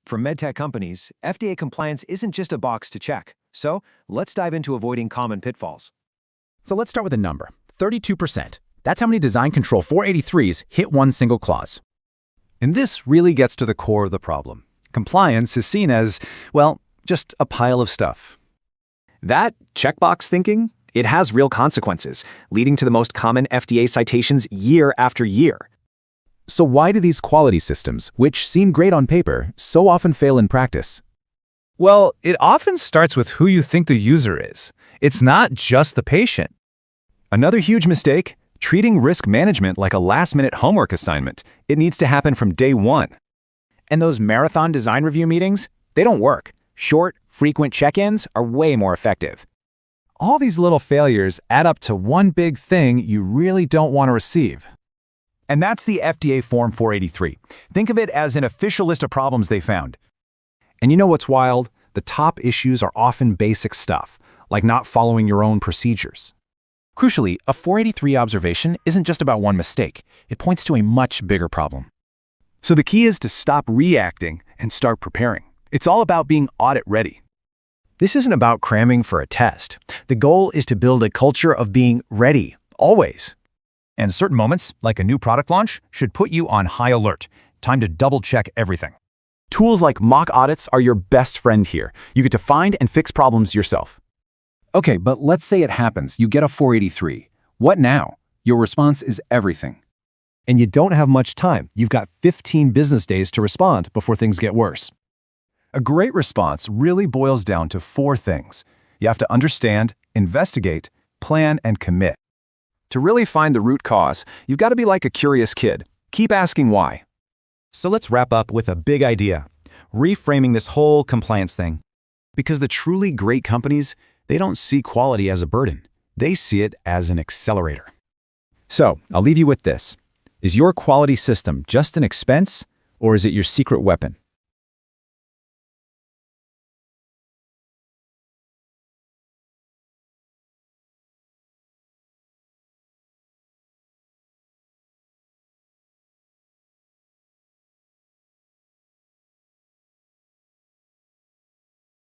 For medtech companies, FDA compliance isn't just a box to check. So, let's dive into avoiding common pitfalls. So let's start with a number, 32%. That's how many design control 483s hit one single clause. And this really gets to the core of the problem. Compliance is seen as, well, just a pile of stuff. That checkbox thinking, it has real consequences, leading to the most common FDA citations year after year. So why do these quality systems, which seem great on paper, so often fail in practice? Well, it often starts with who you think the user is. It's not just the patient. Another huge mistake, treating risk management like a last-minute homework assignment. It needs to happen from day one. And those marathon design review meetings, they don't work. Short, frequent check-ins are way more effective. All these little failures add up to one big thing you really don't want to receive. And that's the FDA Form 483. Think of it as an official list of problems they found. And you know what's wild? The top issues are often basic stuff, like not following your own procedures. Crucially, a 483 observation isn't just about one mistake. It points to a much bigger problem. So the key is to stop reacting and start preparing. It's all about being audit ready. This isn't about cramming for a test. The goal is to build a culture of being ready, always. And certain moments, like a new product launch, should put you on high alert. Time to double-check everything. Tools like mock audits are your best friend here. You get to find and fix problems yourself. Okay, but let's say it happens. You get a 483. What now? Your response is everything. And you don't have much time. You've got 15 business days to respond before things get worse. A great response really boils down to 4 things. You have to understand, investigate, plan, and commit. To really find the root cause, you've got to be like a curious kid. Keep asking why. So let's wrap up with a big idea, reframing this whole compliance thing. Because the truly great companies, they don't see quality as a burden. They see it as an accelerator. So, I'll leave you with this. Is your quality system just an expense, or is it your secret weapon?